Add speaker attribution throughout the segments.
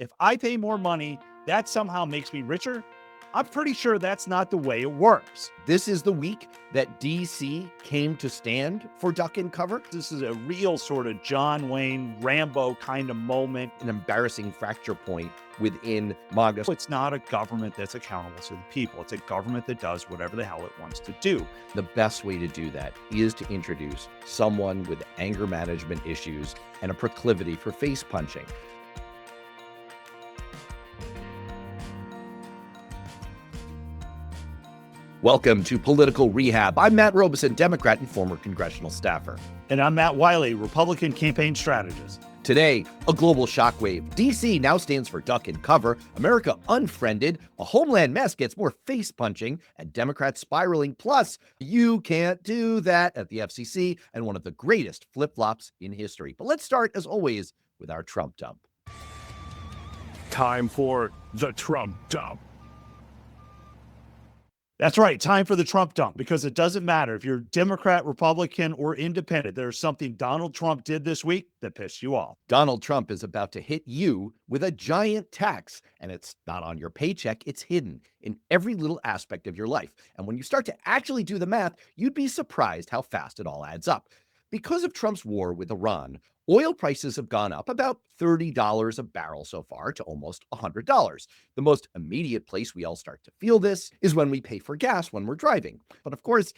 Speaker 1: If I pay more money, that somehow makes me richer? I'm pretty sure that's not the way it works.
Speaker 2: This is the week that DC came to stand for duck and cover.
Speaker 1: This is a real sort of John Wayne Rambo kind of moment.
Speaker 2: An embarrassing fracture point within MAGA.
Speaker 1: It's not a government that's accountable to the people. It's a government that does whatever the hell it wants to do.
Speaker 2: The best way to do that is to introduce someone with anger management issues and a proclivity for face punching. Welcome to Political Rehab. I'm Matt Robeson, Democrat and former congressional staffer.
Speaker 1: And I'm Matt Wiley, Republican campaign strategist.
Speaker 2: Today, a global shockwave. DC now stands for duck and cover. America unfriended. A Homeland mess gets more face punching, and Democrats spiraling. Plus, you can't do that at the FCC, and one of the greatest flip-flops in history. But let's start, as always, with our Trump dump.
Speaker 3: Time for the Trump dump.
Speaker 1: That's right. Time for the Trump dump, because it doesn't matter if you're Democrat, Republican, or independent. There's something Donald Trump did this week that pissed you off.
Speaker 2: Donald Trump is about to hit you with a giant tax, and it's not on your paycheck. It's hidden in every little aspect of your life. And when you start to actually do the math, you'd be surprised how fast it all adds up. Because of Trump's war with Iran, oil prices have gone up about $30 a barrel so far to almost $100. The most immediate place we all start to feel this is when we pay for gas when we're driving. But of course,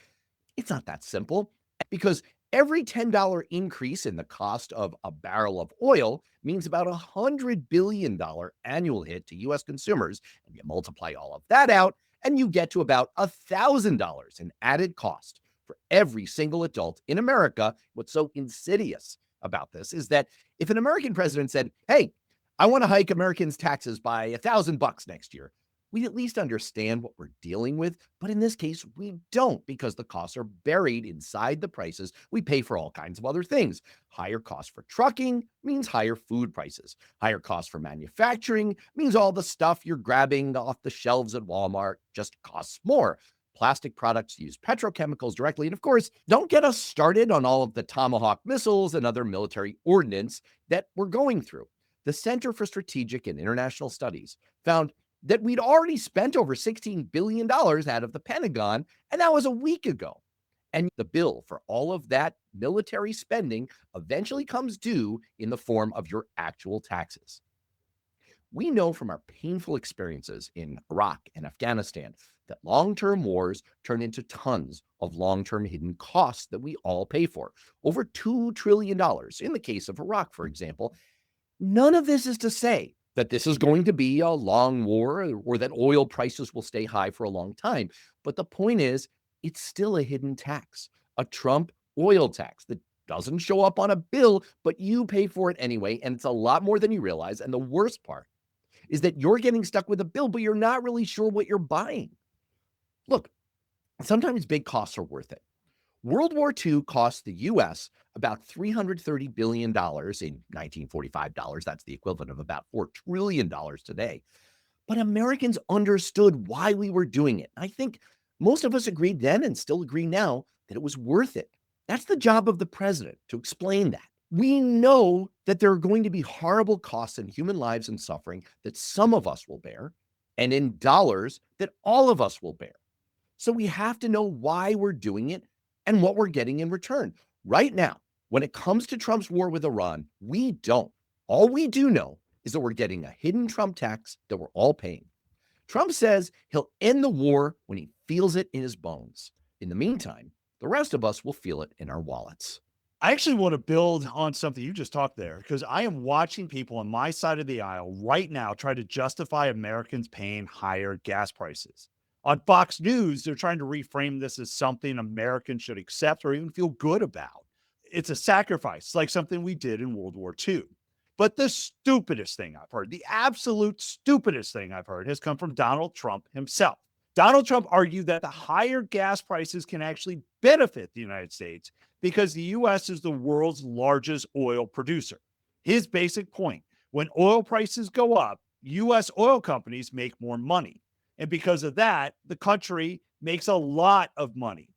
Speaker 2: it's not that simple, because every $10 increase in the cost of a barrel of oil means about $100 billion annual hit to U.S. consumers. And you multiply all of that out, and you get to about $1,000 in added cost for every single adult in America. What's so insidious about this is that if an American president said, hey, I want to hike Americans' taxes by $1,000 next year, we'd at least understand what we're dealing with. But in this case, we don't, because the costs are buried inside the prices we pay for all kinds of other things. Higher costs for trucking means higher food prices. Higher costs for manufacturing means all the stuff you're grabbing off the shelves at Walmart just costs more. Plastic products use petrochemicals directly. And of course, don't get us started on all of the Tomahawk missiles and other military ordnance that we're going through. The Center for Strategic and International Studies found that we'd already spent over $16 billion out of the Pentagon, and that was a week ago. And the bill for all of that military spending eventually comes due in the form of your actual taxes. We know from our painful experiences in Iraq and Afghanistan that long-term wars turn into tons of long-term hidden costs that we all pay for. Over $2 trillion in the case of Iraq, for example. None of this is to say that this is going to be a long war or that oil prices will stay high for a long time. But the point is, it's still a hidden tax, a Trump oil tax that doesn't show up on a bill, but you pay for it anyway. And it's a lot more than you realize. And the worst part is that you're getting stuck with a bill, but you're not really sure what you're buying. Look, sometimes big costs are worth it. World War II cost the U.S. about $330 billion in 1945 dollars. That's the equivalent of about $4 trillion today. But Americans understood why we were doing it. I think most of us agreed then and still agree now that it was worth it. That's the job of the president, to explain that. We know that there are going to be horrible costs in human lives and suffering that some of us will bear, and in dollars that all of us will bear. So we have to know why we're doing it and what we're getting in return. Right now, when it comes to Trump's war with Iran, we don't. All we do know is that we're getting a hidden Trump tax that we're all paying. Trump says he'll end the war when he feels it in his bones. In the meantime, the rest of us will feel it in our wallets.
Speaker 1: I actually want to build on something you just talked there, because I am watching people on my side of the aisle right now try to justify Americans paying higher gas prices. On Fox News, they're trying to reframe this as something Americans should accept or even feel good about. It's a sacrifice, like something we did in World War II. But the stupidest thing I've heard, the absolute stupidest thing I've heard, has come from Donald Trump himself. Donald Trump argued that the higher gas prices can actually benefit the United States because the U.S. is the world's largest oil producer. His basic point: when oil prices go up, U.S. oil companies make more money. And because of that, the country makes a lot of money.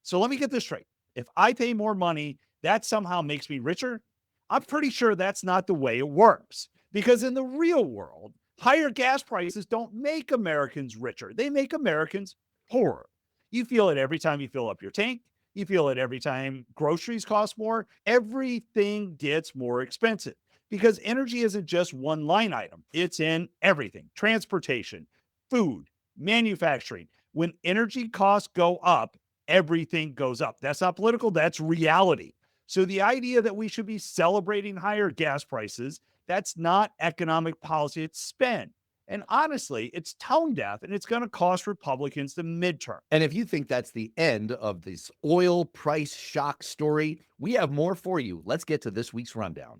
Speaker 1: So let me get this straight. If I pay more money, that somehow makes me richer? I'm pretty sure that's not the way it works. Because in the real world, higher gas prices don't make Americans richer. They make Americans poorer. You feel it every time you fill up your tank. You feel it every time groceries cost more. Everything gets more expensive because energy isn't just one line item. It's in everything: transportation, food, manufacturing. When energy costs go up, everything goes up. That's not political, that's reality. So the idea that we should be celebrating higher gas prices, that's not economic policy, it's spin. And honestly, it's tone deaf and it's going to cost Republicans the midterm.
Speaker 2: And if you think that's the end of this oil price shock story, we have more for you. Let's get to this week's rundown.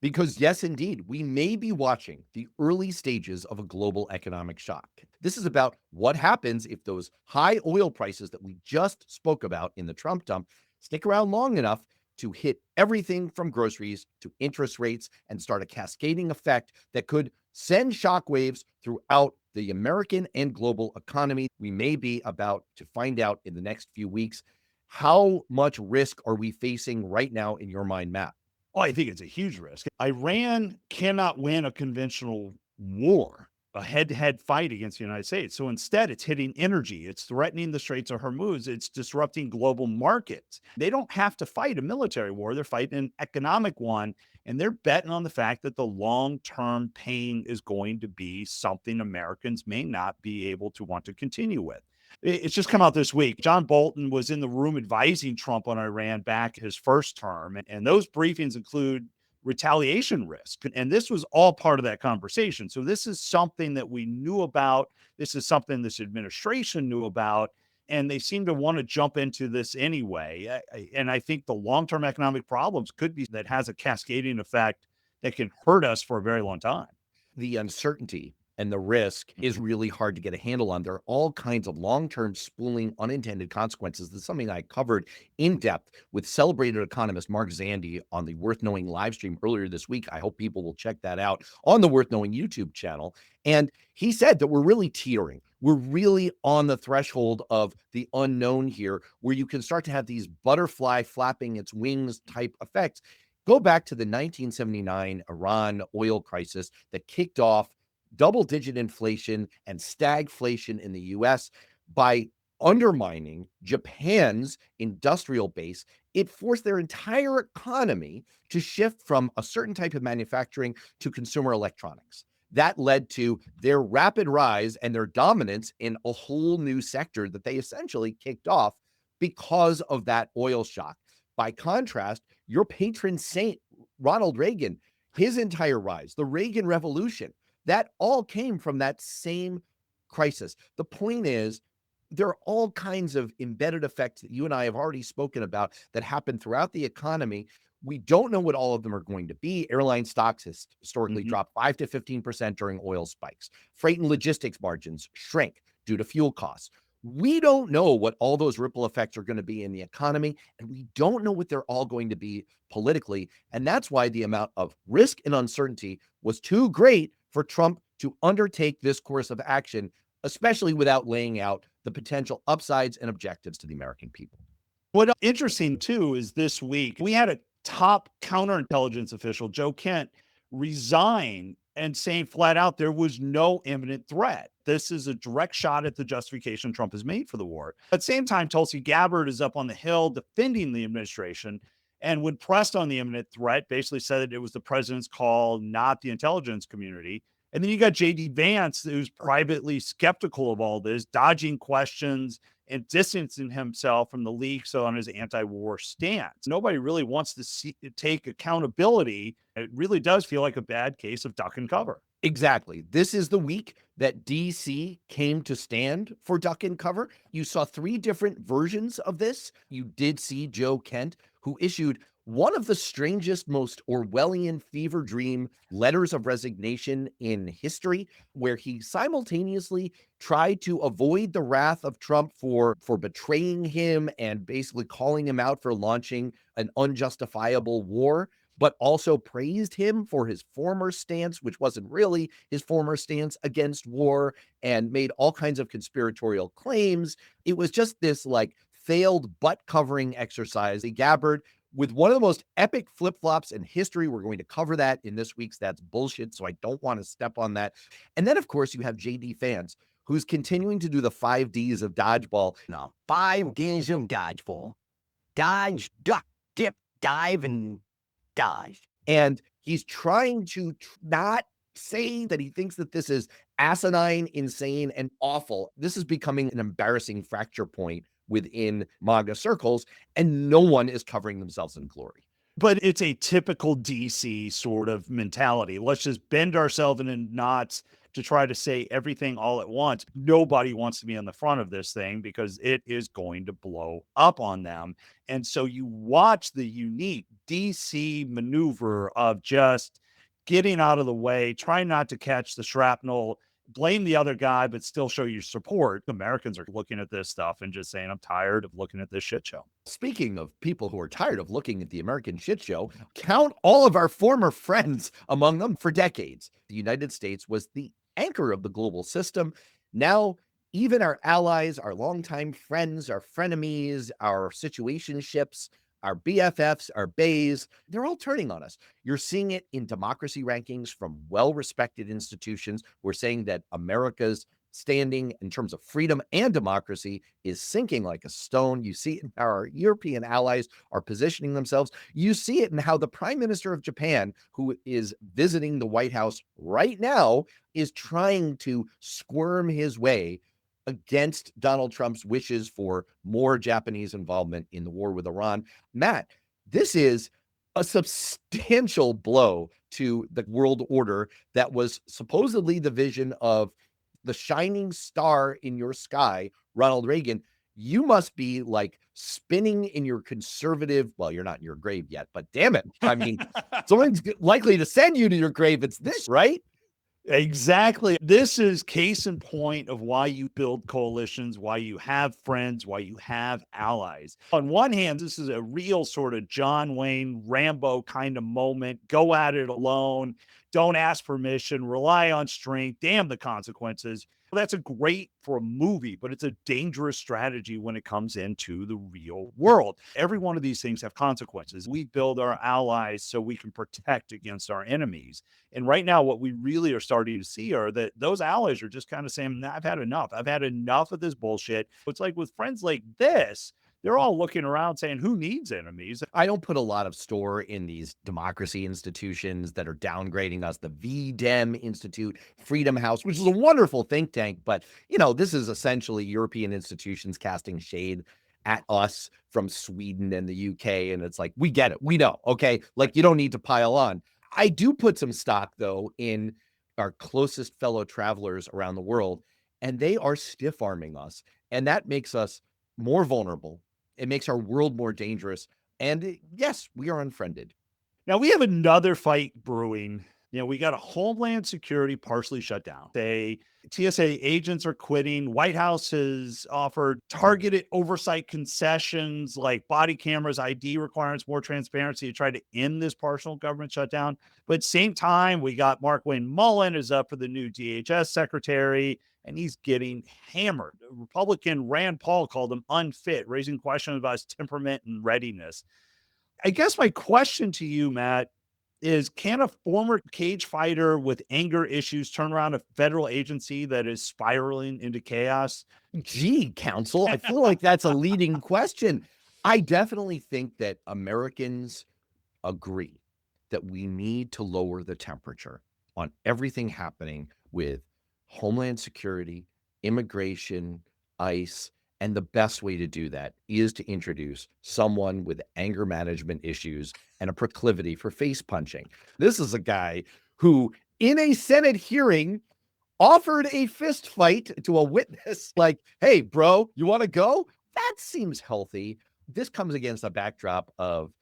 Speaker 2: Because yes, indeed, we may be watching the early stages of a global economic shock. This is about what happens if those high oil prices that we just spoke about in the Trump dump stick around long enough to hit everything from groceries to interest rates and start a cascading effect that could send shockwaves throughout the American and global economy. We may be about to find out in the next few weeks. How much risk are we facing right now in your mind, Matt?
Speaker 1: Oh, I think it's a huge risk. Iran cannot win a conventional war, a head-to-head fight against the United States. So instead, it's hitting energy. It's threatening the Straits of Hormuz. It's disrupting global markets. They don't have to fight a military war. They're fighting an economic one. And they're betting on the fact that the long-term pain is going to be something Americans may not be able to want to continue with. It's just come out this week. John Bolton was in the room advising Trump on Iran back his first term. And those briefings include retaliation risk. And this was all part of that conversation. So this is something that we knew about. This is something this administration knew about. And they seem to want to jump into this anyway. And I think the long-term economic problems could be that has a cascading effect that can hurt us for a very long time.
Speaker 2: The uncertainty and the risk is really hard to get a handle on. There are all kinds of long-term spooling unintended consequences. This is something I covered in depth with celebrated economist Mark Zandi on the Worth Knowing live stream earlier this week. I hope people will check that out on the Worth Knowing YouTube channel. And he said that we're really teetering. We're really on the threshold of the unknown here, where you can start to have these butterfly flapping its wings type effects. Go back to the 1979 Iran oil crisis that kicked off double-digit inflation and stagflation in the US. By undermining Japan's industrial base, it forced their entire economy to shift from a certain type of manufacturing to consumer electronics. That led to their rapid rise and their dominance in a whole new sector that they essentially kicked off because of that oil shock. By contrast, your patron saint, Ronald Reagan, his entire rise, the Reagan Revolution, that all came from that same crisis. The point is, there are all kinds of embedded effects that you and I have already spoken about that happen throughout the economy. We don't know what all of them are going to be. Airline stocks has historically dropped 5 to 15% during oil spikes. Freight and logistics margins shrink due to fuel costs. We don't know what all those ripple effects are going to be in the economy, and we don't know what they're all going to be politically. And that's why the amount of risk and uncertainty was too great for Trump to undertake this course of action, especially without laying out the potential upsides and objectives to the American people.
Speaker 1: What's interesting, too, is this week we had a top counterintelligence official, Joe Kent, resign and saying flat out there was no imminent threat. This is a direct shot at the justification Trump has made for the war. At the same time, Tulsi Gabbard is up on the Hill defending the administration, and when pressed on the imminent threat, basically said that it was the president's call, not the intelligence community. And then you got J.D. Vance, who's privately skeptical of all this, dodging questions and distancing himself from the leaks on his anti-war stance. Nobody really wants to take accountability. It really does feel like a bad case of duck and cover.
Speaker 2: Exactly. This is the week that DC came to stand for duck and cover. You saw 3 different versions of this. You did see Joe Kent, who issued one of the strangest, most Orwellian fever dream letters of resignation in history, where he simultaneously tried to avoid the wrath of Trump for betraying him and basically calling him out for launching an unjustifiable war, but also praised him for his former stance, which wasn't really his former stance against war, and made all kinds of conspiratorial claims. It was just this like failed butt covering exercise. Gabbard, with one of the most epic flip-flops in history. We're going to cover that in this week's That's Bullshit, so I don't want to step on that. And then, of course, you have JD Vance, who's continuing to do the 5 Ds of dodgeball.
Speaker 4: No, 5 Ds of dodgeball. Dodge, duck, dip, dive, and dodge.
Speaker 2: And he's trying to not say that he thinks that this is asinine, insane, and awful. This is becoming an embarrassing fracture point within MAGA circles, and no one is covering themselves in glory.
Speaker 1: But it's a typical DC sort of mentality. Let's just bend ourselves in knots to try to say everything all at once. Nobody wants to be on the front of this thing because it is going to blow up on them. And so you watch the unique DC maneuver of just getting out of the way, trying not to catch the shrapnel, blame the other guy, but still show your support. Americans are looking at this stuff and just saying, I'm tired of looking at this shit show.
Speaker 2: Speaking of people who are tired of looking at the American shit show, count all of our former friends among them. For decades, the United States was the anchor of the global system. Now, even our allies, our longtime friends, our frenemies, our situationships, our BFFs, our bays, they're all turning on us. You're seeing it in democracy rankings from well-respected institutions. We're saying that America's standing in terms of freedom and democracy is sinking like a stone. You see it in how our European allies are positioning themselves. You see it in how the Prime Minister of Japan, who is visiting the White House right now, is trying to squirm his way against Donald Trump's wishes for more Japanese involvement in the war with Iran. Matt, this is a substantial blow to the world order that was supposedly the vision of the shining star in your sky, Ronald Reagan. You must be like spinning in your conservative, well, you're not in your grave yet, but damn it. I mean, someone's likely to send you to your grave. It's this, right?
Speaker 1: Exactly. This is case in point of why you build coalitions, why you have friends, why you have allies. On one hand, this is a real sort of John Wayne Rambo kind of moment. Go at it alone. Don't ask permission. Rely on strength. Damn the consequences. That's a great for a movie, but it's a dangerous strategy when it comes into the real world. Every one of these things have consequences. We build our allies so we can protect against our enemies. And right now, what we really are starting to see are that those allies are just kind of saying, nah, I've had enough. I've had enough of this bullshit. It's like with friends like this, they're all looking around saying, who needs enemies?
Speaker 2: I don't put a lot of store in these democracy institutions that are downgrading us. The VDem Institute, Freedom House, which is a wonderful think tank, but this is essentially European institutions casting shade at us from Sweden and the UK. And it's like, we get it. We know. Okay. Like, you don't need to pile on. I do put some stock, though, in our closest fellow travelers around the world, and they are stiff arming us. And that makes us more vulnerable. It makes our world more dangerous. And yes, we are unfriended.
Speaker 1: Now we have another fight brewing. We got a Homeland Security partially shut down. TSA agents are quitting. White House has offered targeted oversight concessions like body cameras, ID requirements, more transparency to try to end this partial government shutdown. But at the same time, we got Mark Wayne Mullen is up for the new DHS secretary, and he's getting hammered. Republican Rand Paul called him unfit, raising questions about his temperament and readiness. I guess my question to you, Matt, is can a former cage fighter with anger issues turn around a federal agency that is spiraling into chaos?
Speaker 2: Gee, counsel, I feel like that's a leading question. I definitely think that Americans agree that we need to lower the temperature on everything happening with Homeland Security, immigration, ICE, and the best way to do that is to introduce someone with anger management issues and a proclivity for face punching. This is a guy who, in a Senate hearing, offered a fist fight to a witness like, hey, bro, you want to go? That seems healthy. This comes against a backdrop of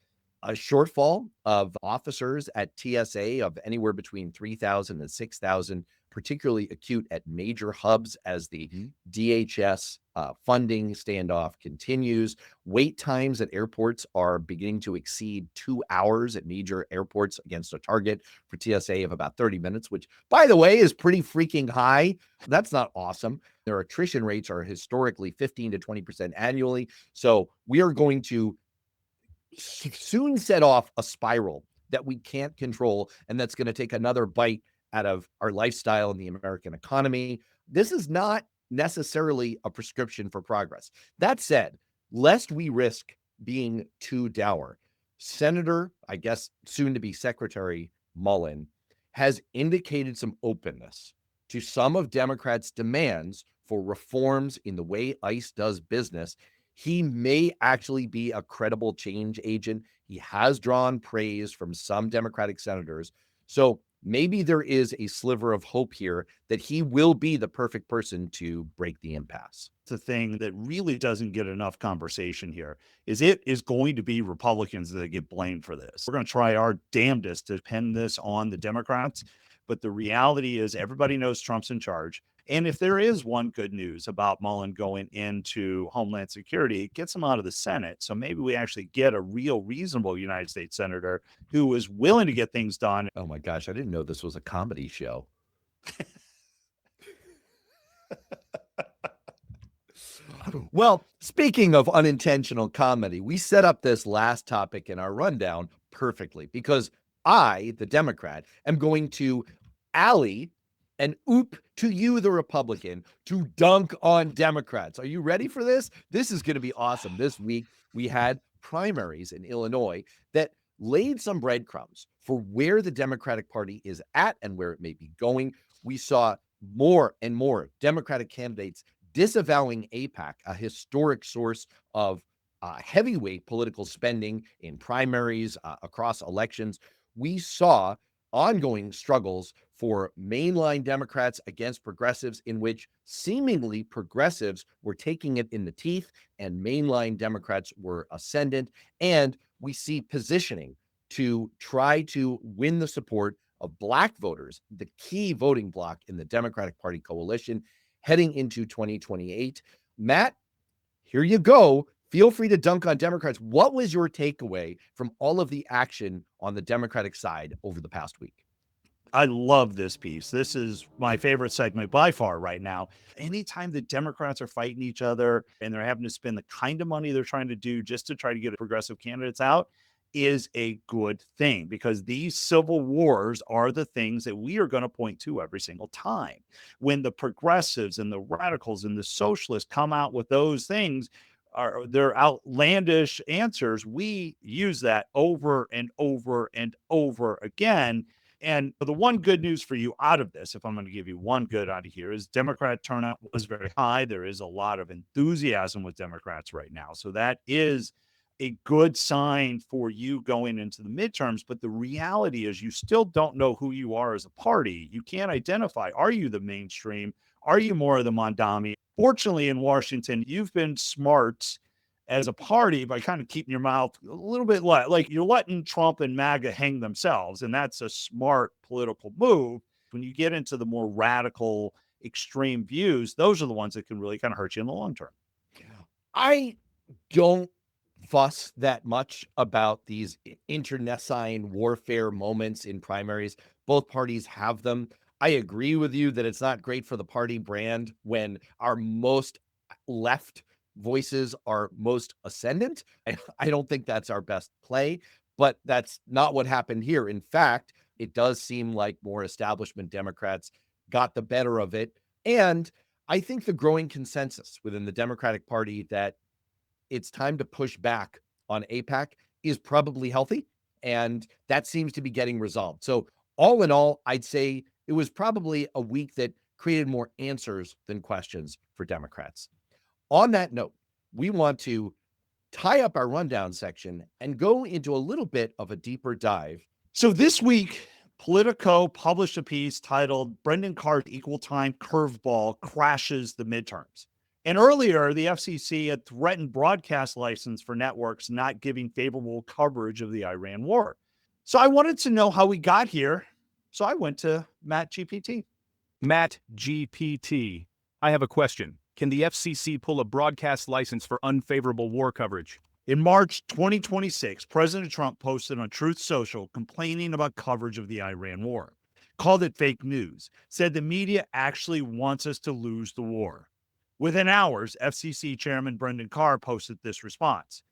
Speaker 2: a shortfall of officers at TSA of anywhere between 3,000 and 6,000, particularly acute at major hubs as the DHS funding standoff continues. Wait times at airports are beginning to exceed 2 hours at major airports against a target for TSA of about 30 minutes, which, by the way, is pretty freaking high. That's not awesome. Their attrition rates are historically 15 to 20% annually. So we are going to soon set off a spiral that we can't control, and that's going to take another bite out of our lifestyle and the American economy. This is not necessarily a prescription for progress. That said, lest we risk being too dour, Senator, I guess soon to be Secretary Mullen, has indicated some openness to some of Democrats' demands for reforms in the way ICE does business. He may actually be a credible change agent. He has drawn praise from some Democratic senators. So maybe there is a sliver of hope here that he will be the perfect person to break the impasse.
Speaker 1: The thing that really doesn't get enough conversation here is it is going to be Republicans that get blamed for this. We're going to try our damnedest to pin this on the Democrats, but the reality is everybody knows Trump's in charge. And if there is one good news about Mullen going into Homeland Security, it gets him out of the Senate. So maybe we actually get a real reasonable United States senator who is willing to get things done.
Speaker 2: Oh my gosh, I didn't know this was a comedy show. Well, speaking of unintentional comedy, we set up this last topic in our rundown perfectly because I, the Democrat, am going to ally and oop to you, the Republican, to dunk on Democrats. Are you ready for this? This is going to be awesome. This week, we had primaries in Illinois that laid some breadcrumbs for where the Democratic Party is at and where it may be going. We saw more and more Democratic candidates disavowing AIPAC, a historic source of heavyweight political spending in primaries across elections. We saw ongoing struggles for mainline Democrats against progressives, in which seemingly progressives were taking it in the teeth and mainline Democrats were ascendant. And we see positioning to try to win the support of Black voters, the key voting bloc in the Democratic Party coalition, heading into 2028. Matt, here you go. Feel free to dunk on Democrats. What was your takeaway from all of the action on the Democratic side over the past week?
Speaker 1: I love this piece. This is my favorite segment by far right now. Anytime the Democrats are fighting each other and they're having to spend the kind of money they're trying to do just to try to get progressive candidates out is a good thing, because these civil wars are the things that we are going to point to every single time. When the progressives and the radicals and the socialists come out with those things, are their outlandish answers, we use that over and over and over again. And the one good news for you out of this, if I'm going to give you one good out of here, is Democrat turnout was very high. There is a lot of enthusiasm with Democrats right now. So that is a good sign for you going into the midterms. But the reality is you still don't know who you are as a party. You can't identify. Are you the mainstream? Are you more of the Mondami? Fortunately, in Washington, you've been smart as a party by kind of keeping your mouth a little bit like you're letting Trump and MAGA hang themselves. And that's a smart political move. When you get into the more radical, extreme views, those are the ones that can really kind of hurt you in the long term.
Speaker 2: I don't fuss that much about these internecine warfare moments in primaries. Both parties have them. I agree with you that it's not great for the party brand when our most left voices are most ascendant. I don't think that's our best play, but that's not what happened here. In fact, it does seem like more establishment Democrats got the better of it. And I think the growing consensus within the Democratic Party that it's time to push back on AIPAC is probably healthy. And that seems to be getting resolved. So all in all, I'd say it was probably a week that created more answers than questions for Democrats. On that note, we want to tie up our rundown section and go into a little bit of a deeper dive.
Speaker 1: So this week, Politico published a piece titled Brendan Carr's Equal Time Curveball Crashes the Midterms. And earlier, the FCC had threatened broadcast license for networks not giving favorable coverage of the Iran war. So I wanted to know how we got here. So I went to Matt GPT.
Speaker 3: Matt GPT. I have a question. Can the FCC pull a broadcast license for unfavorable war coverage?
Speaker 1: In March 2026, President Trump posted on Truth Social complaining about coverage of the Iran war, called it fake news, said the media actually wants us to lose the war. Within hours, FCC Chairman Brendan Carr posted this response.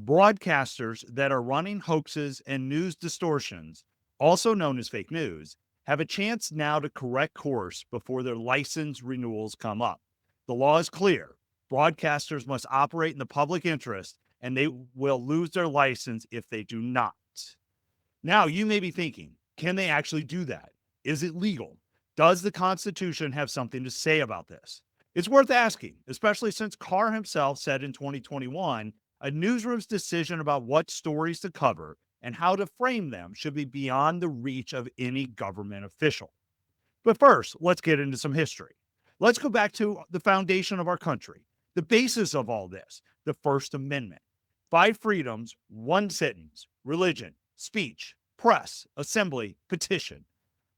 Speaker 1: Broadcasters that are running hoaxes and news distortions, also known as fake news, have a chance now to correct course before their license renewals come up. The law is clear. Broadcasters must operate in the public interest, and they will lose their license if they do not. Now, you may be thinking, can they actually do that? Is it legal? Does the Constitution have something to say about this? It's worth asking, especially since Carr himself said in 2021, a newsroom's decision about what stories to cover and how to frame them should be beyond the reach of any government official. But first, let's get into some history. Let's go back to the foundation of our country, the basis of all this, the First Amendment. 5 freedoms, 1 sentence, religion, speech, press, assembly, petition.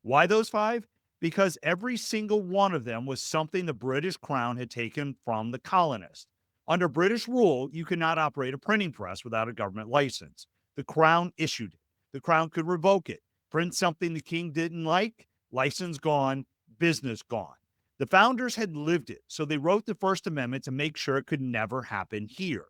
Speaker 1: Why those 5? Because every single one of them was something the British Crown had taken from the colonists. Under British rule, you could not operate a printing press without a government license. The Crown issued it. The Crown could revoke it. Print something the king didn't like, license gone, business gone. The founders had lived it, so they wrote the First Amendment to make sure it could never happen here.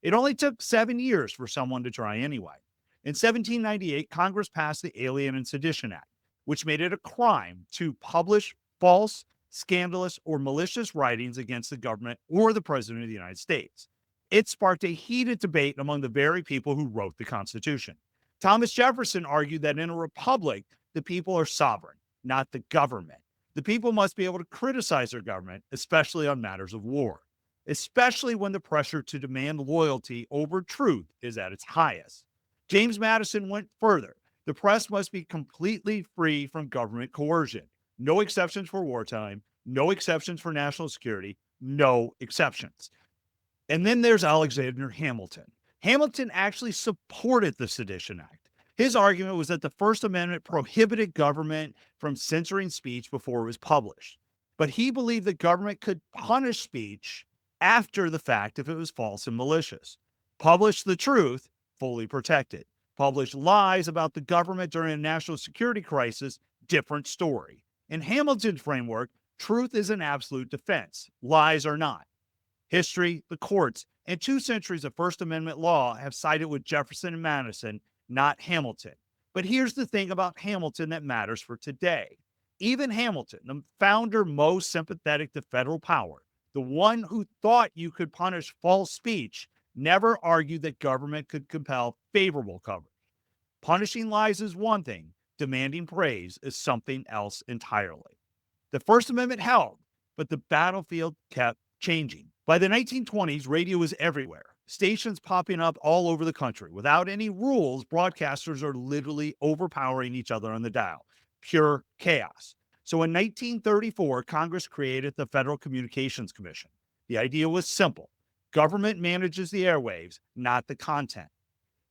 Speaker 1: It only took 7 years for someone to try anyway. In 1798, Congress passed the Alien and Sedition Act, which made it a crime to publish false, scandalous, or malicious writings against the government or the President of the United States. It sparked a heated debate among the very people who wrote the Constitution. Thomas Jefferson argued that in a republic, the people are sovereign, not the government. The people must be able to criticize their government, especially on matters of war, especially when the pressure to demand loyalty over truth is at its highest. James Madison went further. The press must be completely free from government coercion. No exceptions for wartime, no exceptions for national security, no exceptions. And then there's Alexander Hamilton. Hamilton actually supported the Sedition Act. His argument was that the First Amendment prohibited government from censoring speech before it was published. But he believed that government could punish speech after the fact if it was false and malicious. Publish the truth, fully protected. Publish lies about the government during a national security crisis, different story. In Hamilton's framework, truth is an absolute defense. Lies are not. History, the courts, and 2 centuries of First Amendment law have sided with Jefferson and Madison, not Hamilton. But here's the thing about Hamilton that matters for today. Even Hamilton, the founder most sympathetic to federal power, the one who thought you could punish false speech, never argued that government could compel favorable coverage. Punishing lies is one thing, demanding praise is something else entirely. The First Amendment held, but the battlefield kept changing. By the 1920s, radio was everywhere, stations popping up all over the country. Without any rules, broadcasters are literally overpowering each other on the dial. Pure chaos. So in 1934, Congress created the Federal Communications Commission. The idea was simple. Government manages the airwaves, not the content.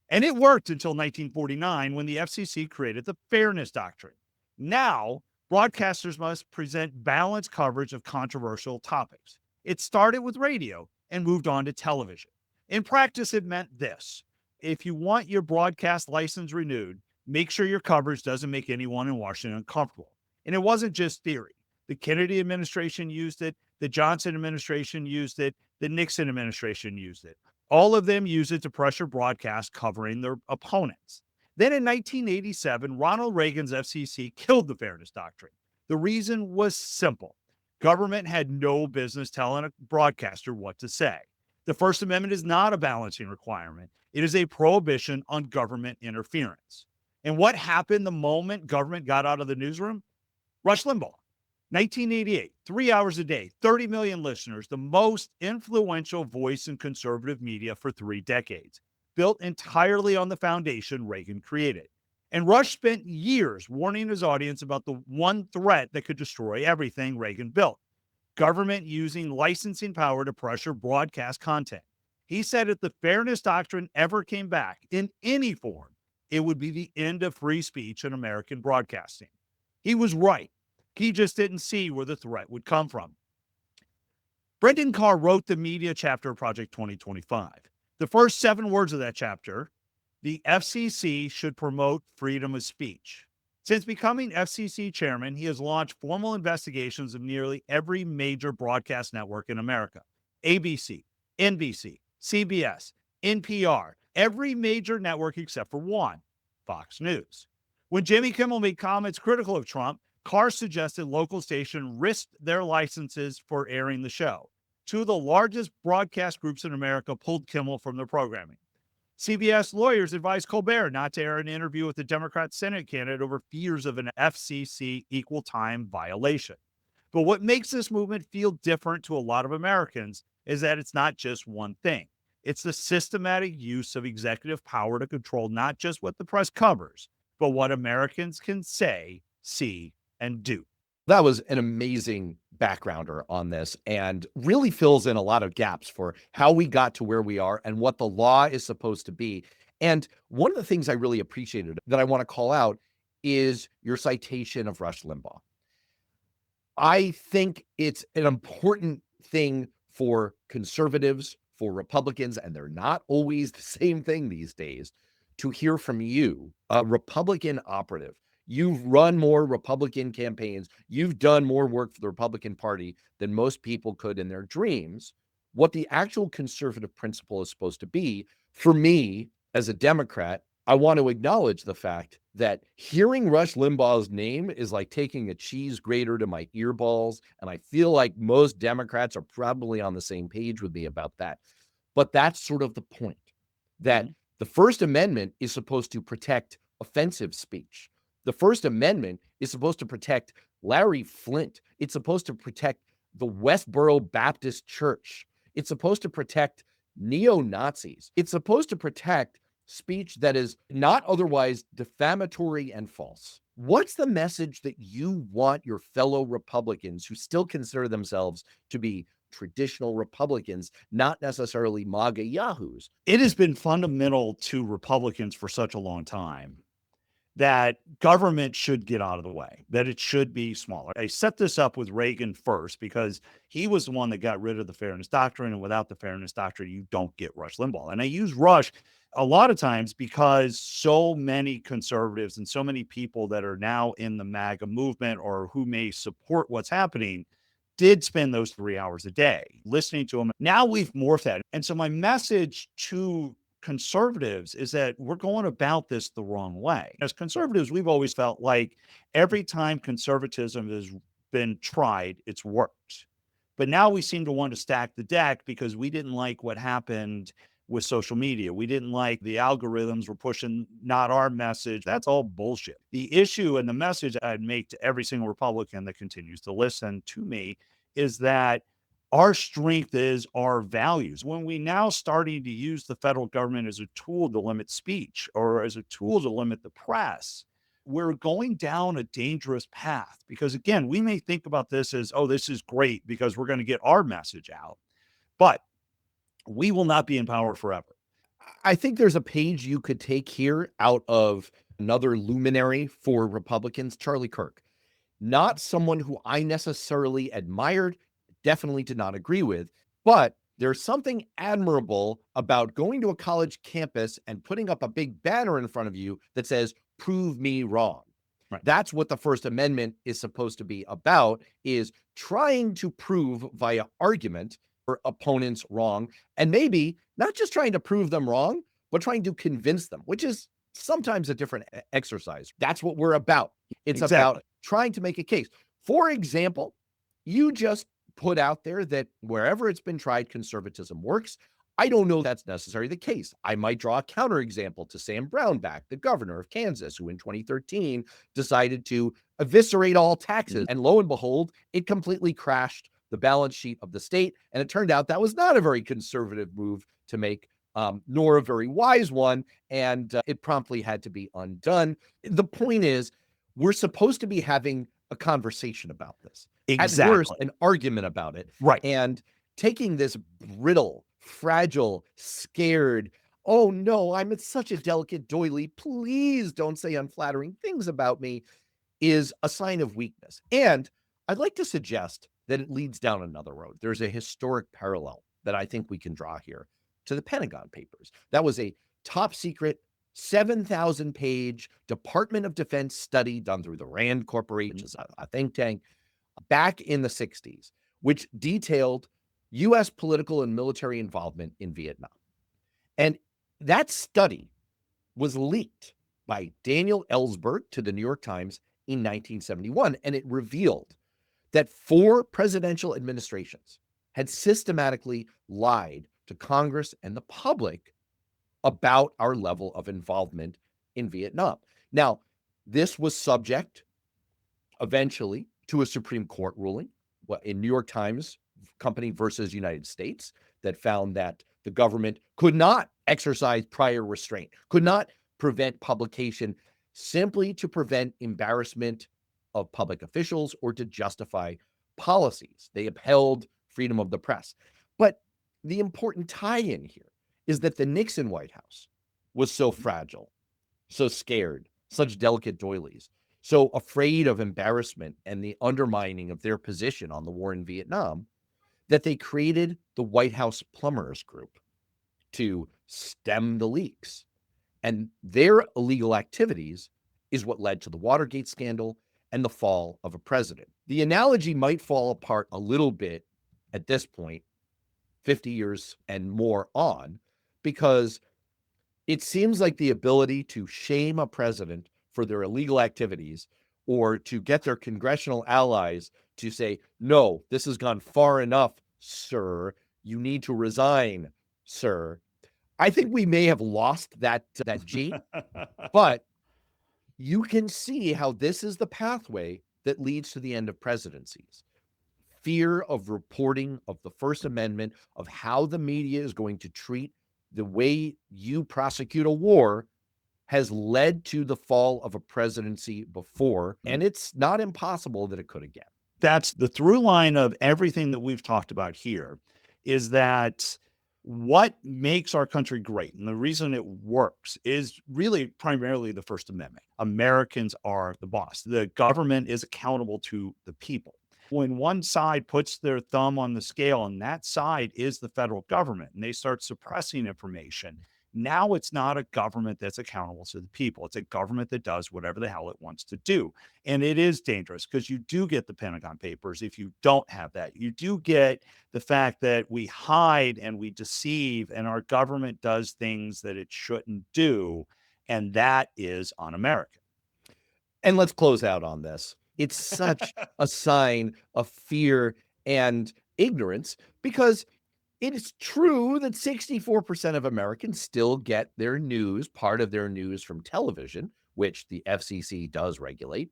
Speaker 1: And it worked until 1949 when the FCC created the Fairness Doctrine. Now, broadcasters must present balanced coverage of controversial topics. It started with radio and moved on to television. In practice, it meant this. If you want your broadcast license renewed, make sure your coverage doesn't make anyone in Washington uncomfortable. And it wasn't just theory. The Kennedy administration used it. The Johnson administration used it. The Nixon administration used it. All of them used it to pressure broadcasts covering their opponents. Then in 1987, Ronald Reagan's FCC killed the Fairness Doctrine. The reason was simple. Government had no business telling a broadcaster what to say. The First Amendment is not a balancing requirement. It is a prohibition on government interference. And what happened the moment government got out of the newsroom? Rush Limbaugh. 1988, 3 hours a day, 30 million listeners, the most influential voice in conservative media for 3 decades, built entirely on the foundation Reagan created. And Rush spent years warning his audience about the one threat that could destroy everything Reagan built. government using licensing power to pressure broadcast content. He said if the fairness doctrine ever came back in any form, it would be the end of free speech in American broadcasting. He was right. He just didn't see where the threat would come from. Brendan Carr wrote the media chapter of Project 2025. The first 7 words of that chapter, the FCC should promote freedom of speech. Since becoming FCC chairman, he has launched formal investigations of nearly every major broadcast network in America. ABC, NBC, CBS, NPR, every major network except for one, Fox News. When Jimmy Kimmel made comments critical of Trump, Carr suggested local stations risked their licenses for airing the show. 2 of the largest broadcast groups in America pulled Kimmel from their programming. CBS lawyers advised Colbert not to air an interview with the Democrat Senate candidate over fears of an FCC equal time violation. But what makes this movement feel different to a lot of Americans is that it's not just one thing. It's the systematic use of executive power to control not just what the press covers, but what Americans can say, see, and do.
Speaker 2: That was an amazing backgrounder on this and really fills in a lot of gaps for how we got to where we are and what the law is supposed to be. And one of the things I really appreciated that I want to call out is your citation of Rush Limbaugh. I think it's an important thing for conservatives, for Republicans, and they're not always the same thing these days, to hear from you, a Republican operative. You've run more Republican campaigns. You've done more work for the Republican Party than most people could in their dreams. What the actual conservative principle is supposed to be, for me as a Democrat, I want to acknowledge the fact that hearing Rush Limbaugh's name is like taking a cheese grater to my earballs. And I feel like most Democrats are probably on the same page with me about that. But that's sort of the point, that the First Amendment is supposed to protect offensive speech. The First Amendment is supposed to protect Larry Flint. It's supposed to protect the Westboro Baptist Church. It's supposed to protect neo-Nazis. It's supposed to protect speech that is not otherwise defamatory and false. What's the message that you want your fellow Republicans who still consider themselves to be traditional Republicans, not necessarily MAGA yahoos?
Speaker 1: It has been fundamental to Republicans for such a long time that government should get out of the way, that it should be smaller. I set this up with Reagan first because he was the one that got rid of the fairness doctrine, and without the fairness doctrine, you don't get Rush Limbaugh. And I use Rush a lot of times because so many conservatives and so many people that are now in the MAGA movement or who may support what's happening did spend those 3 hours a day listening to him. Now we've morphed that. And so my message to conservatives is that we're going about this the wrong way. As conservatives, we've always felt like every time conservatism has been tried, it's worked. But now we seem to want to stack the deck because we didn't like what happened with social media. We didn't like the algorithms were pushing not our message. That's all bullshit. The issue and the message I'd make to every single Republican that continues to listen to me is that our strength is our values. When we now starting to use the federal government as a tool to limit speech or as a tool to limit the press, we're going down a dangerous path because, again, we may think about this as, oh, this is great because we're going to get our message out, but we will not be in power forever.
Speaker 2: I think there's a page you could take here out of another luminary for Republicans, Charlie Kirk. Not someone who I necessarily admired, definitely did not agree with, but there's something admirable about going to a college campus and putting up a big banner in front of you that says, "Prove me wrong."
Speaker 1: Right.
Speaker 2: That's what the First Amendment is supposed to be about, is trying to prove via argument your opponents wrong, and maybe not just trying to prove them wrong, but trying to convince them, which is sometimes a different exercise. That's what we're about. It's about trying to make a case. For example, you just put out there that wherever it's been tried, conservatism works. I don't know that's necessarily the case. I might draw a counterexample to Sam Brownback, the governor of Kansas, who in 2013 decided to eviscerate all taxes. And lo and behold, it completely crashed the balance sheet of the state. And it turned out that was not a very conservative move to make, nor a very wise one. And it promptly had to be undone. The point is, we're supposed to be having a conversation about this.
Speaker 1: Exactly.
Speaker 2: At worst, an argument about it.
Speaker 1: Right.
Speaker 2: And taking this brittle, fragile, scared, oh no, I'm at such a delicate doily, please don't say unflattering things about me, is a sign of weakness. And I'd like to suggest that it leads down another road. There's a historic parallel that I think we can draw here to the Pentagon Papers. That was a top secret 7,000-page Department of Defense study done through the Rand Corporation, which is a think tank, back in the 60s, which detailed U.S. political and military involvement in Vietnam. And that study was leaked by Daniel Ellsberg to the New York Times in 1971, and it revealed that 4 presidential administrations had systematically lied to Congress and the public about our level of involvement in Vietnam. Now, this was subject eventually to a Supreme Court ruling in New York Times Company versus United States that found that the government could not exercise prior restraint, could not prevent publication simply to prevent embarrassment of public officials or to justify policies. They upheld freedom of the press. But the important tie-in here is that the Nixon White House was so fragile, so scared, such delicate doilies, so afraid of embarrassment and the undermining of their position on the war in Vietnam, that they created the White House Plumbers Group to stem the leaks. And their illegal activities is what led to the Watergate scandal and the fall of a president. The analogy might fall apart a little bit at this point, 50 years and more on, because it seems like the ability to shame a president for their illegal activities or to get their congressional allies to say, no, this has gone far enough, sir. You need to resign, sir. I think we may have lost that gene, but you can see how this is the pathway that leads to the end of presidencies. Fear of reporting of the First Amendment, of how the media is going to treat the way you prosecute a war, has led to the fall of a presidency before, and it's not impossible that it could again.
Speaker 1: That's the through line of everything that we've talked about here, is that what makes our country great and the reason it works is really primarily the First Amendment. Americans are the boss. The government is accountable to the people. When one side puts their thumb on the scale and that side is the federal government and they start suppressing information, now it's not a government that's accountable to the people. It's a government that does whatever the hell it wants to do. And it is dangerous because you do get the Pentagon Papers if you don't have that. You do get the fact that we hide and we deceive and our government does things that it shouldn't do. And that is un-American.
Speaker 2: And let's close out on this. It's such a sign of fear and ignorance because it is true that 64% of Americans still get their news, part of their news, from television, which the FCC does regulate.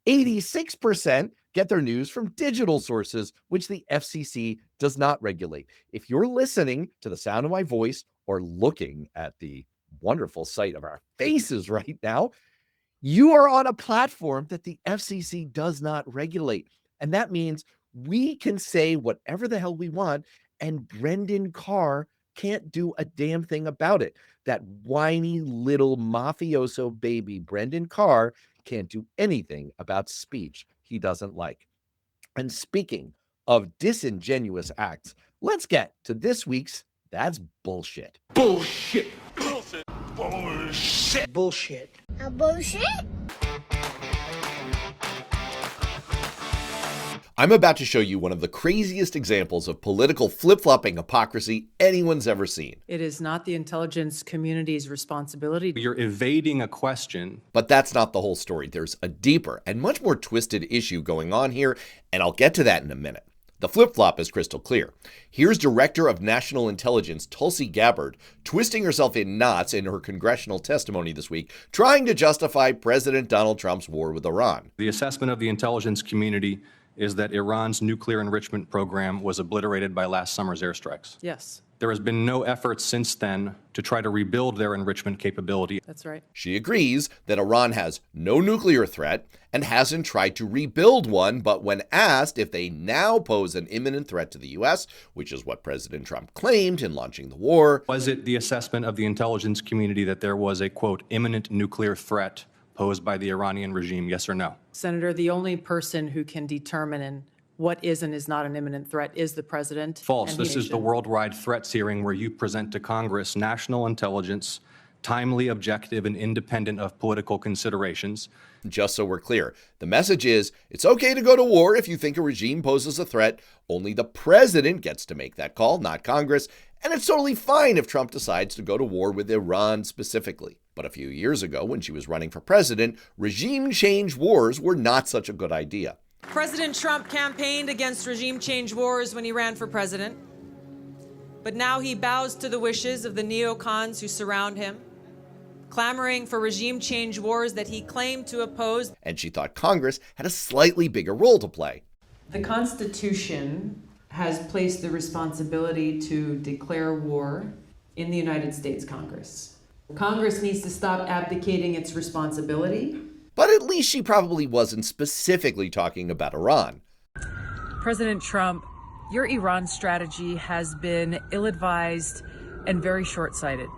Speaker 2: 86% get their news from digital sources, which the FCC does not regulate. If you're listening to the sound of my voice or looking at the wonderful sight of our faces right now, you are on a platform that the FCC does not regulate. And that means we can say whatever the hell we want, and Brendan Carr can't do a damn thing about it. That whiny little mafioso baby, Brendan Carr, can't do anything about speech he doesn't like. And speaking of disingenuous acts, let's get to this week's That's Bullshit.
Speaker 5: Bullshit. Bullshit. Bullshit.
Speaker 4: Bullshit.
Speaker 6: A bullshit?
Speaker 2: I'm about to show you one of the craziest examples of political flip-flopping hypocrisy anyone's ever seen.
Speaker 7: It is not the intelligence community's responsibility.
Speaker 3: You're evading a question.
Speaker 2: But that's not the whole story. There's a deeper and much more twisted issue going on here, and I'll get to that in a minute. The flip-flop is crystal clear. Here's Director of National Intelligence Tulsi Gabbard twisting herself in knots in her congressional testimony this week, trying to justify President Donald Trump's war with Iran.
Speaker 3: The assessment of the intelligence community is that Iran's nuclear enrichment program was obliterated by last summer's airstrikes.
Speaker 7: Yes.
Speaker 6: There has been no effort since then to try to rebuild their enrichment capability.
Speaker 7: That's right.
Speaker 2: She agrees that Iran has no nuclear threat and hasn't tried to rebuild one, but when asked if they now pose an imminent threat to the U.S., which is what President Trump claimed in launching the war.
Speaker 6: Was it the assessment of the intelligence community that there was a, quote, imminent nuclear threat posed by the Iranian regime, yes or no?
Speaker 7: Senator, the only person who can determine what is and is not an imminent threat is the president.
Speaker 6: False.
Speaker 7: and
Speaker 6: This is the
Speaker 7: nation.
Speaker 6: worldwide threats hearing where you present to Congress national intelligence, timely, objective, and independent of political considerations.
Speaker 2: Just so we're clear, the message is it's okay to go to war if you think a regime poses a threat. Only the president gets to make that call, not Congress. And it's totally fine if Trump decides to go to war with Iran specifically. But a few years ago, when she was running for president, regime change wars were not such a good idea.
Speaker 8: President Trump campaigned against regime change wars when he ran for president. But now he bows to the wishes of the neocons who surround him, clamoring for regime change wars that he claimed to oppose.
Speaker 2: And she thought Congress had a slightly bigger role to play.
Speaker 7: The Constitution has placed the responsibility to declare war in the United States Congress. Congress needs to stop abdicating its responsibility.
Speaker 2: But at least she probably wasn't specifically talking about Iran.
Speaker 9: President Trump, your Iran strategy has been ill-advised and very short-sighted.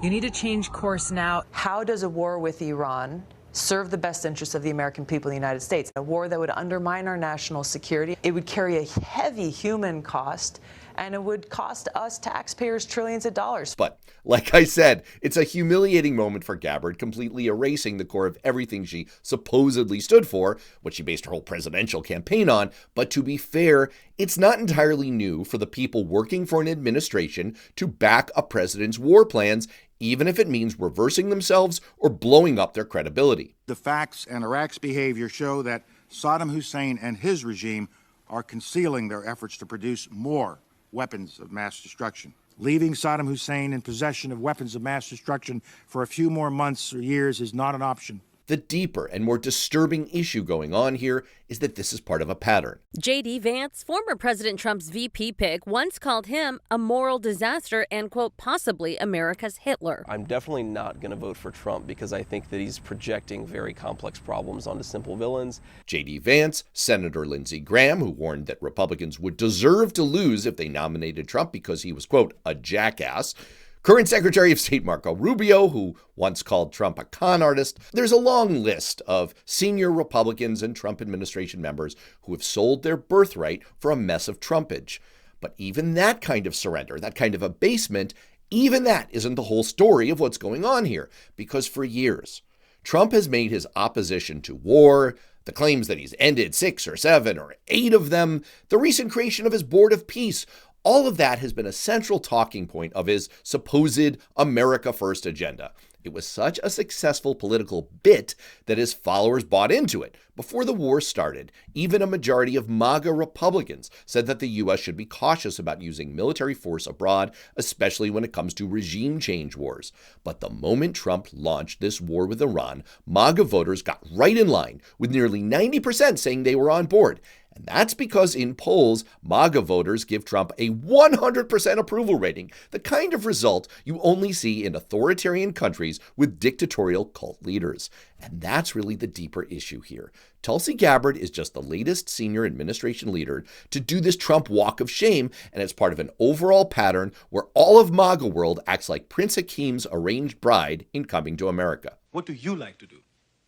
Speaker 9: You need to change course now.
Speaker 7: How does a war with Iran serve the best interests of the American people in the United States? A war that would undermine our national security. It would carry a heavy human cost, and it would cost us taxpayers trillions of dollars.
Speaker 2: But like I said, it's a humiliating moment for Gabbard, completely erasing the core of everything she supposedly stood for, what she based her whole presidential campaign on. But to be fair, it's not entirely new for the people working for an administration to back a president's war plans, even if it means reversing themselves or blowing up their credibility.
Speaker 10: The facts and Iraq's behavior show that Saddam Hussein and his regime are concealing their efforts to produce more weapons of mass destruction. Leaving Saddam Hussein in possession of weapons of mass destruction for a few more months or years is not an option.
Speaker 2: The deeper and more disturbing issue going on here is that this is part of a pattern.
Speaker 11: J.D. Vance, former President Trump's VP pick, once called him a moral disaster and, quote, possibly America's Hitler.
Speaker 12: I'm definitely not going to vote for Trump because I think that he's projecting very complex problems onto simple villains.
Speaker 2: J.D. Vance, Senator Lindsey Graham, who warned that Republicans would deserve to lose if they nominated Trump because he was, quote, a jackass. Current Secretary of State Marco Rubio, who once called Trump a con artist. There's a long list of senior Republicans and Trump administration members who have sold their birthright for a mess of Trumpage. But even that kind of surrender, that kind of abasement, even that isn't the whole story of what's going on here. Because for years, Trump has made his opposition to war, the claims that he's ended 6 or 7 or 8 of them, the recent creation of his Board of Peace, all of that has been a central talking point of his supposed America First agenda. It was such a successful political bit that his followers bought into it. Before the war started, even a majority of MAGA Republicans said that the U.S. should be cautious about using military force abroad, especially when it comes to regime change wars. But the moment Trump launched this war with Iran, MAGA voters got right in line, with nearly 90% saying they were on board. And that's because in polls, MAGA voters give Trump a 100% approval rating, the kind of result you only see in authoritarian countries with dictatorial cult leaders. And that's really the deeper issue here. Tulsi Gabbard is just the latest senior administration leader to do this Trump walk of shame, and it's part of an overall pattern where all of MAGA world acts like Prince Hakim's arranged bride in Coming to America.
Speaker 5: What do you like to do?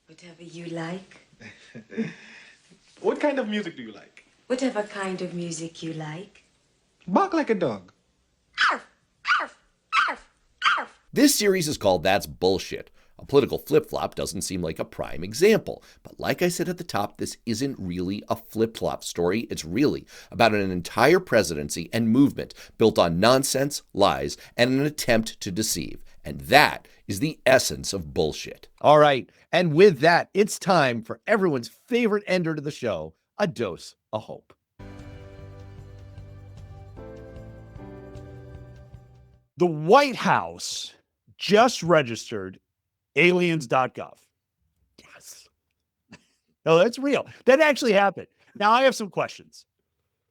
Speaker 13: Whatever you like.
Speaker 5: What kind of music do you like?
Speaker 13: Whatever kind of music you like.
Speaker 5: Bark like a dog.
Speaker 2: This series is called That's Bullshit. A political flip-flop doesn't seem like a prime example, but like I said at the top, this isn't really a flip-flop story. It's really about an entire presidency and movement built on nonsense, lies, and an attempt to deceive. And that is the essence of bullshit. All right, and with that, it's time for everyone's favorite ender to the show, a dose of hope.
Speaker 1: The White House just registered aliens.gov. Yes. No, that's real. That actually happened. Now, I have some questions.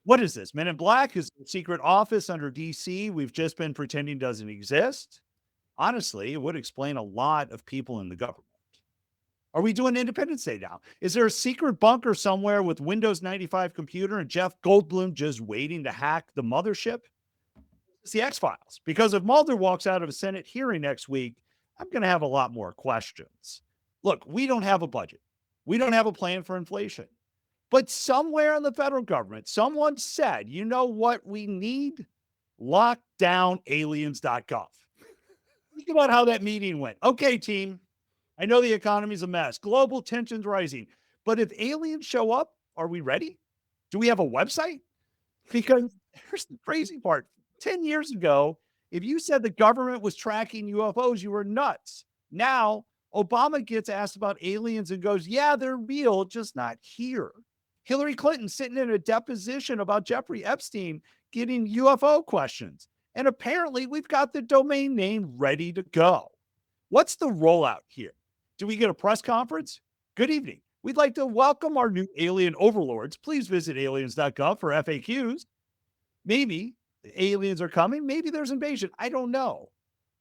Speaker 1: What is this? Men in Black is a secret office under DC we've just been pretending doesn't exist? Honestly, it would explain a lot of people in the government. Are we doing Independence Day now? Is there a secret bunker somewhere with Windows 95 computer and Jeff Goldblum just waiting to hack the mothership? It's the X-Files. Because if Mulder walks out of a Senate hearing next week, I'm going to have a lot more questions. Look, we don't have a budget. We don't have a plan for inflation. But somewhere in the federal government, someone said, you know what we need? Lockdownaliens.gov. Think about how that meeting went. Okay, team, I know the economy's a mess. Global tensions rising. But if aliens show up, are we ready? Do we have a website? Because here's the crazy part. 10 years ago, if you said the government was tracking UFOs, you were nuts. Now, Obama gets asked about aliens and goes, yeah, they're real, just not here. Hillary Clinton sitting in a deposition about Jeffrey Epstein getting UFO questions. And apparently we've got the domain name ready to go. What's the rollout here? Do we get a press conference? Good evening. We'd like to welcome our new alien overlords. Please visit aliens.gov for FAQs. Maybe the aliens are coming. Maybe there's invasion. I don't know.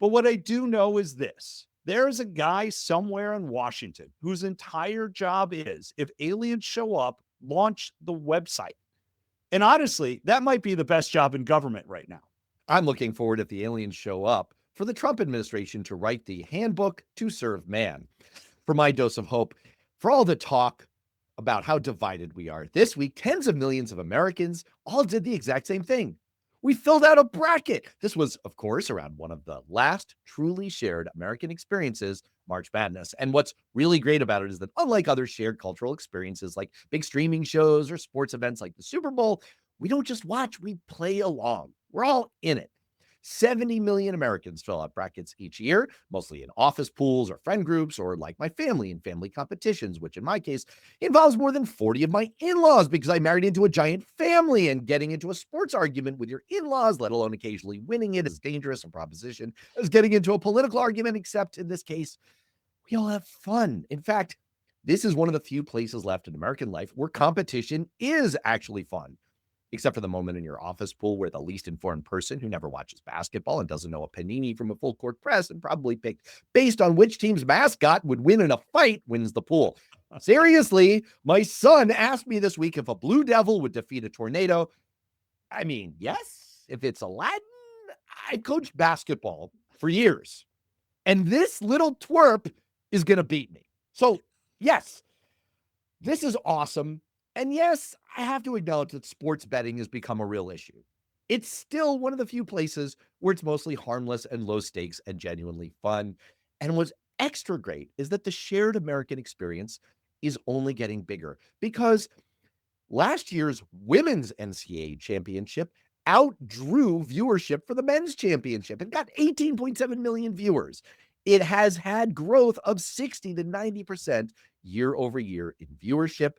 Speaker 1: But what I do know is this. There is a guy somewhere in Washington whose entire job is, if aliens show up, launch the website. And honestly, that might be the best job in government right now.
Speaker 2: I'm looking forward, if the aliens show up, for the Trump administration to write the handbook to serve man. For my dose of hope, for all the talk about how divided we are, this week, tens of millions of Americans all did the exact same thing. We filled out a bracket. This was, of course, around one of the last truly shared American experiences, March Madness. And what's really great about it is that, unlike other shared cultural experiences like big streaming shows or sports events like the Super Bowl, we don't just watch, we play along. We're all in it. 70 million Americans fill out brackets each year, mostly in office pools or friend groups, or like my family in family competitions, which in my case involves more than 40 of my in-laws because I married into a giant family, and getting into a sports argument with your in-laws, let alone occasionally winning it, is dangerous a proposition as getting into a political argument, except in this case, we all have fun. In fact, this is one of the few places left in American life where competition is actually fun. Except for the moment in your office pool where the least informed person who never watches basketball and doesn't know a panini from a full court press and probably picked based on which team's mascot would win in a fight wins the pool. Seriously, my son asked me this week if a blue devil would defeat a tornado. I mean, yes, if it's Aladdin. I coached basketball for years, and this little twerp is going to beat me. So, yes, this is awesome. And yes, I have to acknowledge that sports betting has become a real issue. It's still one of the few places where it's mostly harmless and low stakes and genuinely fun. And what's extra great is that the shared American experience is only getting bigger, because last year's women's NCAA championship outdrew viewership for the men's championship and got 18.7 million viewers. It has had growth of 60 to 90% year over year in viewership.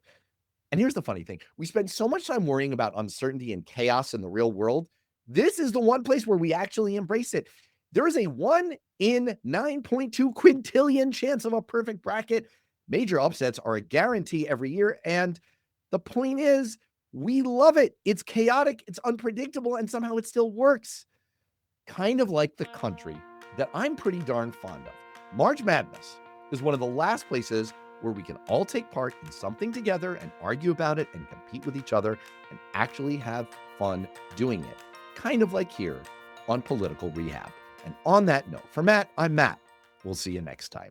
Speaker 2: And here's the funny thing. We spend so much time worrying about uncertainty and chaos in the real world. This is the one place where we actually embrace it. There is a 1 in 9.2 quintillion chance of a perfect bracket. Major upsets are a guarantee every year. And the point is, we love it. It's chaotic, it's unpredictable, and somehow it still works. Kind of like the country that I'm pretty darn fond of. March Madness is one of the last places where we can all take part in something together and argue about it and compete with each other and actually have fun doing it. Kind of like here on Political Rehab. And on that note, for Matt, I'm Matt. We'll see you next time.